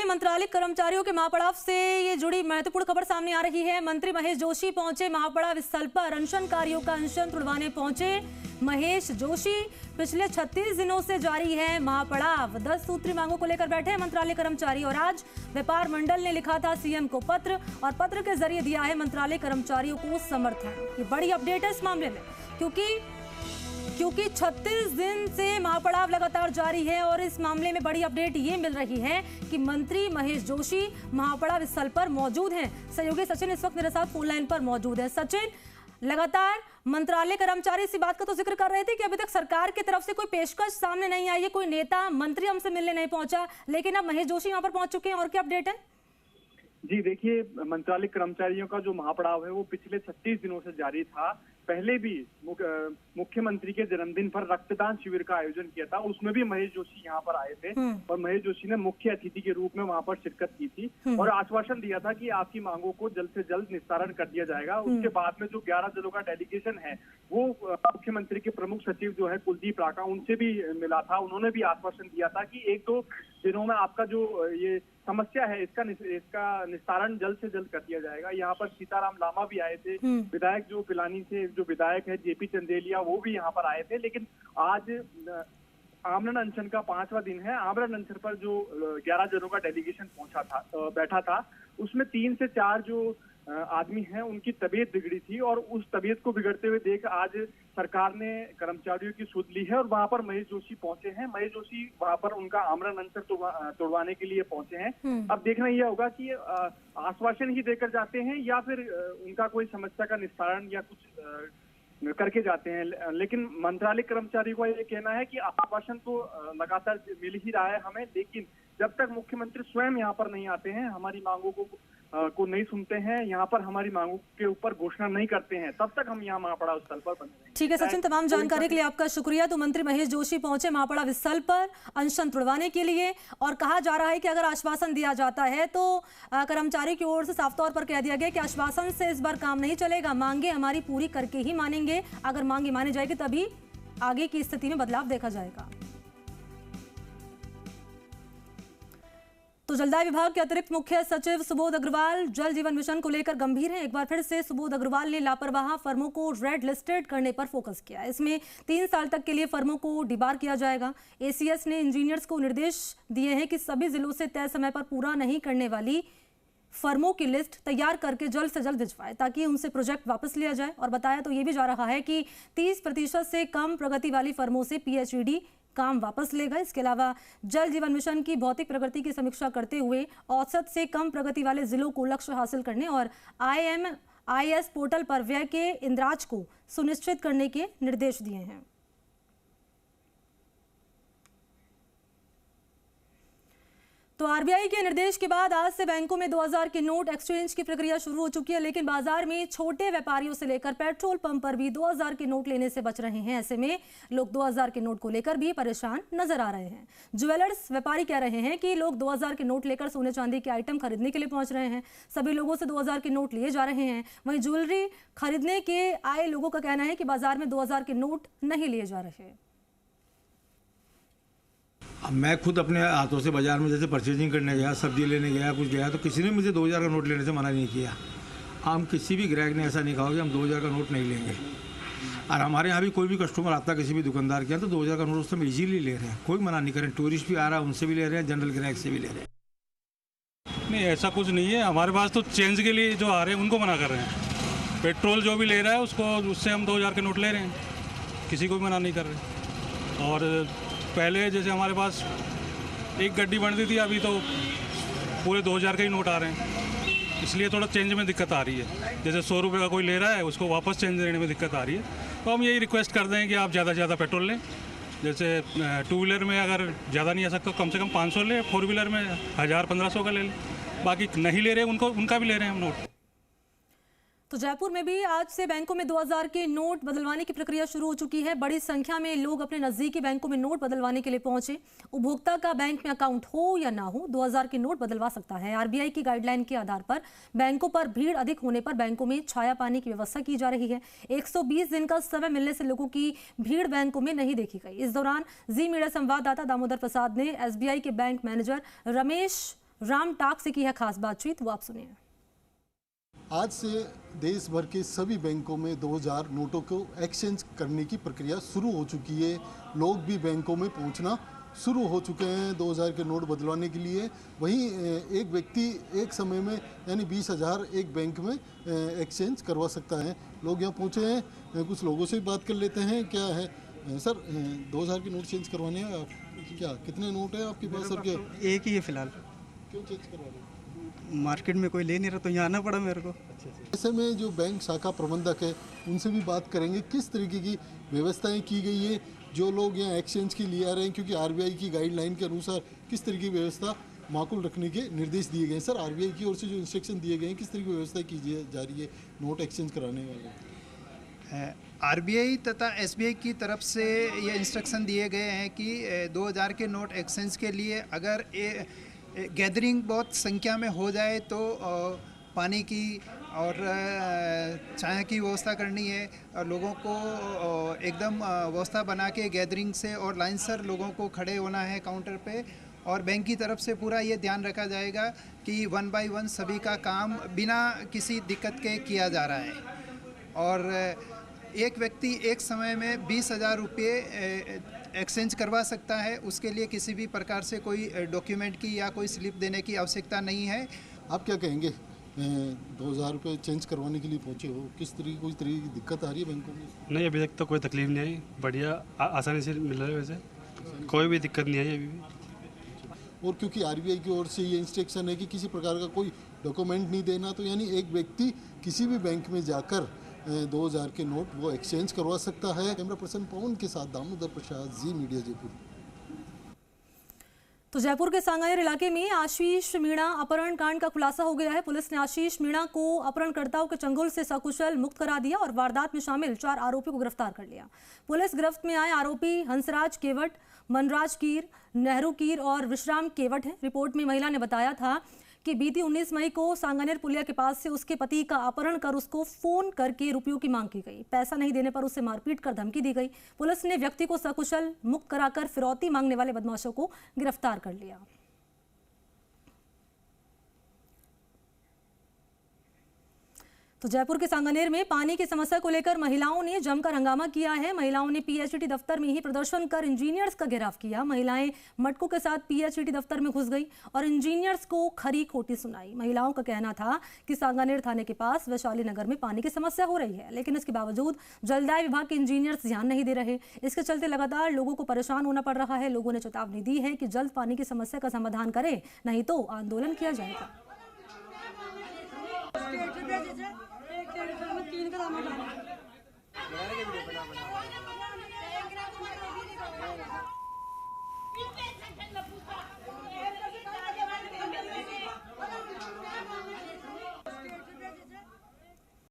मंत्रालय कर्मचारियों के महापड़ाव से ये जुड़ी महत्वपूर्ण खबर सामने आ रही है। मंत्री महेश जोशी पहुंचे महापड़ाव स्थल पर। अनशनकारियों का अनशन तुड़वाने पहुंचे महेश जोशी। पिछले 36 दिनों से जारी है महापड़ाव। 10 सूत्री मांगों को लेकर बैठे हैं मंत्रालय कर्मचारी और आज व्यापार मंडल ने लिखा था सीएम को पत्र और पत्र के जरिए दिया है मंत्रालय कर्मचारियों को समर्थन। ये बड़ी अपडेट है इस मामले में क्योंकि 36 दिन से महापड़ाव लगातार जारी है और इस मामले में बड़ी अपडेट ये मिल रही है कि मंत्री महेश जोशी महापड़ाव स्थल पर मौजूद हैं। सहयोगी सचिन इस वक्त मेरे साथ फोन लाइन पर मौजूद है। सचिन, लगातार मंत्रालय कर्मचारी इसी बात का तो जिक्र कर रहे थे कि अभी तक सरकार की तरफ से कोई पेशकश सामने नहीं आई है, कोई नेता मंत्री हमसे मिलने नहीं पहुंचा, लेकिन अब महेश जोशी यहाँ पर पहुंच चुके हैं। और क्या अपडेट है? जी देखिए, मंत्रालय कर्मचारियों का जो महापड़ाव है वो पिछले 36 दिनों से जारी था। पहले भी मुख्यमंत्री के जन्मदिन पर रक्तदान शिविर का आयोजन किया था, उसमें भी महेश जोशी यहाँ पर आए थे और महेश जोशी ने मुख्य अतिथि के रूप में वहाँ पर शिरकत की थी और आश्वासन दिया था कि आपकी मांगों को जल्द से जल्द निस्तारण कर दिया जाएगा। उसके बाद में जो 11 जिलों का डेलीगेशन है वो मुख्यमंत्री के प्रमुख सचिव जो है कुलदीप राका, उनसे भी मिला था। उन्होंने भी आश्वासन दिया था कि 1-2 दिनों में आपका जो ये समस्या है इसका निस्तारण जल्द से जल्द कर दिया जाएगा। यहाँ पर सीताराम लामा भी आए थे, विधायक जो पिलानी से जो विधायक है जेपी चंदेलिया वो भी यहाँ पर आए थे। लेकिन आज आमरण अनशन का 5वां दिन है। आमरण अनशन पर जो 11 जनों का डेलीगेशन बैठा था उसमें 3 से 4 जो आदमी हैं उनकी तबीयत बिगड़ी थी और उस तबीयत को बिगड़ते हुए देख आज सरकार ने कर्मचारियों की सुध ली है और वहां पर महेश जोशी पहुंचे हैं। महेश जोशी वहां पर उनका आमरण अनशन तोड़वाने के लिए पहुंचे हैं। अब देखना यह होगा कि आश्वासन ही देकर जाते हैं या फिर उनका कोई समस्या का निस्तारण या कुछ करके जाते हैं। लेकिन मंत्रालय कर्मचारी को ये कहना है कि आश्वासन तो लगातार मिल ही रहा है हमें, लेकिन जब तक मुख्यमंत्री स्वयं यहाँ पर नहीं आते हैं, हमारी मांगों को नहीं सुनते हैं, यहाँ पर हमारी मांगों के ऊपर घोषणा नहीं करते हैं, तब तक हम यहाँ महापड़ाव स्थल पर बने रहेंगे। ठीक है सचिन, तमाम जानकारी के लिए आपका शुक्रिया। तो मंत्री महेश जोशी पहुंचे महापड़ाव स्थल पर अनशन तुड़वाने के लिए और कहा जा रहा है कि अगर आश्वासन दिया जाता है तो कर्मचारी की ओर से साफ तौर पर कह दिया गया कि आश्वासन से इस बार काम नहीं चलेगा, मांगे हमारी पूरी करके ही मानेंगे। अगर मांगे मानी जाएगी तभी आगे की स्थिति में बदलाव देखा जाएगा। तो जलदाय विभाग के अतिरिक्त मुख्य सचिव सुबोध अग्रवाल जल जीवन मिशन को लेकर गंभीर हैं। एक बार फिर से सुबोध अग्रवाल ने लापरवाह फर्मों को रेड लिस्टेड करने पर फोकस किया। इसमें 3 साल तक के लिए फर्मों को डिबार किया जाएगा। एसीएस ने इंजीनियर्स को निर्देश दिए हैं कि सभी जिलों से तय समय पर पूरा नहीं करने वाली फर्मों की लिस्ट तैयार करके जल्द से जल्द भिजवाएं ताकि उनसे प्रोजेक्ट वापस लिया जाए। और बताया तो ये भी जा रहा है कि 30% से कम प्रगति वाली फर्मों से पीएचईडी काम वापस लेगा। इसके अलावा जल जीवन मिशन की भौतिक प्रगति की समीक्षा करते हुए औसत से कम प्रगति वाले जिलों को लक्ष्य हासिल करने और IMIS पोर्टल पर व्यय के इंद्राज को सुनिश्चित करने के निर्देश दिए हैं। तो आरबीआई के निर्देश के बाद आज से बैंकों में 2000 के नोट एक्सचेंज की प्रक्रिया शुरू हो चुकी है, लेकिन बाजार में छोटे व्यापारियों से लेकर पेट्रोल पंप पर भी 2000 के नोट लेने से बच रहे हैं। ऐसे में लोग 2000 के नोट को लेकर भी परेशान नजर आ रहे हैं। ज्वेलर्स व्यापारी कह रहे हैं कि लोग 2000 के नोट लेकर सोने चांदी के आइटम खरीदने के लिए पहुंच रहे हैं। सभी लोगों से 2000 के नोट लिए जा रहे हैं। वहीं ज्वेलरी खरीदने के आए लोगों का कहना है कि बाजार में 2000 के नोट नहीं लिए जा रहे। अब मैं खुद अपने हाथों से बाज़ार में जैसे परचेजिंग करने गया, सब्जी लेने गया, कुछ गया, तो किसी ने मुझे 2000 का नोट लेने से मना नहीं किया। हम किसी भी ग्राहक ने ऐसा नहीं कहा कि हम 2000 का नोट नहीं लेंगे। और हमारे यहाँ भी कोई भी कस्टमर आता किसी भी दुकानदार के यहाँ तो 2000 का नोट उस समय ईजीली ले रहे हैं, कोई मना नहीं करें। टूरिस्ट भी आ रहा है उनसे भी ले रहे हैं, जनरल ग्राहक से भी ले रहे हैं। नहीं, ऐसा कुछ नहीं है। हमारे पास तो चेंज के लिए जो आ रहे हैं उनको मना कर रहे हैं। पेट्रोल जो भी ले रहा है उससे हम 2000 के नोट ले रहे हैं, किसी को भी मना नहीं कर रहे। और पहले जैसे हमारे पास एक गड्डी बनती थी, अभी तो पूरे 2000 के ही नोट आ रहे हैं, इसलिए थोड़ा चेंज में दिक्कत आ रही है। जैसे 100 रुपये का कोई ले रहा है उसको वापस चेंज देने में दिक्कत आ रही है। तो हम यही रिक्वेस्ट करते हैं कि आप ज़्यादा से ज़्यादा पेट्रोल लें। जैसे 2 व्हीलर में अगर ज़्यादा नहीं आ सकता कम से कम 500 लें, 4 व्हीलर में 1000-1500 का ले लें। बाकी नहीं ले रहे उनका भी ले रहे हैं हम नोट। तो जयपुर में भी आज से बैंकों में 2000 के नोट बदलवाने की प्रक्रिया शुरू हो चुकी है। बड़ी संख्या में लोग अपने नजदीकी बैंकों में नोट बदलवाने के लिए पहुंचे। उपभोक्ता का बैंक में अकाउंट हो या ना हो 2000 के नोट बदलवा सकता है। आरबीआई की गाइडलाइन के आधार पर बैंकों पर भीड़ अधिक होने पर बैंकों में छाया पानी की व्यवस्था की जा रही है। 120 दिन का समय मिलने से लोगों की भीड़ बैंकों में नहीं देखी गई। इस दौरान जी मीडिया संवाददाता दामोदर प्रसाद ने एसबीआई के बैंक मैनेजर रमेश राम टाक से की है खास बातचीत, वो आप सुनिए। आज से देश भर के सभी बैंकों में 2000 नोटों को एक्सचेंज करने की प्रक्रिया शुरू हो चुकी है। लोग भी बैंकों में पहुंचना शुरू हो चुके हैं 2000 के नोट बदलवाने के लिए। वहीं एक व्यक्ति एक समय में यानी 20,000 एक बैंक में एक्सचेंज करवा सकता है। लोग यहाँ पहुँचे हैं, कुछ लोगों से बात कर लेते हैं। क्या है सर, 2000 के नोट चेंज करवाने हैं आप? क्या कितने नोट है आपके पास सर? क्या एक ही है फिलहाल। क्यों चेंज करवा रहे हैं? मार्केट में कोई ले नहीं रहा तो यहाँ आना पड़ा मेरे को। ऐसे में जो बैंक शाखा प्रबंधक है उनसे भी बात करेंगे किस तरीके की व्यवस्थाएं की गई है जो लोग यहाँ एक्सचेंज के लिए आ रहे हैं, क्योंकि आरबीआई की गाइडलाइन के अनुसार किस तरीके की व्यवस्था माकूल रखने के निर्देश दिए गए हैं। सर, आरबीआई की ओर से जो इंस्ट्रक्शन दिए गए हैं किस तरीके की व्यवस्था की जा रही है नोट एक्सचेंज कराने वाले? आरबीआई तथा एसबीआई की तरफ से ये इंस्ट्रक्शन दिए गए हैं कि 2000 के नोट एक्सचेंज के लिए अगर गैदरिंग बहुत संख्या में हो जाए तो पानी की और चाय की व्यवस्था करनी है और लोगों को एकदम व्यवस्था बना के गैदरिंग से और लाइन सर लोगों को खड़े होना है काउंटर पे। और बैंक की तरफ से पूरा ये ध्यान रखा जाएगा कि 1 बाय 1 सभी का काम बिना किसी दिक्कत के किया जा रहा है। और एक व्यक्ति एक समय में 20,000 रुपये एक्सचेंज करवा सकता है। उसके लिए किसी भी प्रकार से कोई डॉक्यूमेंट की या कोई स्लिप देने की आवश्यकता नहीं है। आप क्या कहेंगे? 2000 रुपये चेंज करवाने के लिए पहुँचे हो, किस तरीके कोई तरीके की दिक्कत आ रही है बैंकों में? नहीं, अभी तक तो कोई तकलीफ नहीं आई, बढ़िया आसानी से मिल रहा है, वैसे कोई भी दिक्कत नहीं आई अभी भी। और क्योंकि आरबीआई की ओर से ये इंस्ट्रक्शन है कि किसी प्रकार का कोई डॉक्यूमेंट नहीं देना, तो यानी एक व्यक्ति किसी भी बैंक में जाकर 2000 के नोट वो एक्सचेंज करवा सकता है। कैमरा पर्सन पवन के साथ दामोदर प्रसाद, जी मीडिया जयपुर। तो जयपुर के सांगानेर इलाके में आशीष मीणा अपहरण कांड का खुलासा हो गया है। पुलिस ने आशीष मीणा को अपहरणकर्ताओं के चंगुल से सकुशल मुक्त करा दिया और वारदात में शामिल 4 आरोपियों को गिरफ्तार कर लिया। पुलिस गिरफ्त में आए आरोपी हंसराज केवट, मनराज कीर, नेहरू कीर और विश्राम केवट हैं। रिपोर्ट में महिला ने बताया था कि बीती 19 मई को सांगानेर पुलिया के पास से उसके पति का अपहरण कर उसको फोन करके रुपयों की मांग की गई। पैसा नहीं देने पर उसे मारपीट कर धमकी दी गई। पुलिस ने व्यक्ति को सकुशल मुक्त कराकर फिरौती मांगने वाले बदमाशों को गिरफ्तार कर लिया। तो जयपुर के सांगानेर में पानी की समस्या को लेकर महिलाओं ने जमकर हंगामा किया है। महिलाओं ने पीएचईडी दफ्तर में ही प्रदर्शन कर इंजीनियर्स का घेराव किया। महिलाएं मटकों के साथ पीएचईडी दफ्तर में घुस गई और इंजीनियर्स को खरी खोटी सुनाई। महिलाओं का कहना था कि सांगानेर थाने के पास वैशाली नगर में पानी की समस्या हो रही है, लेकिन इसके बावजूद जलदाय विभाग के इंजीनियर्स ध्यान नहीं दे रहे। इसके चलते लगातार लोगों को परेशान होना पड़ रहा है। लोगों ने चेतावनी दी है कि जल्द पानी की समस्या का समाधान करें, नहीं तो आंदोलन किया जाएगा।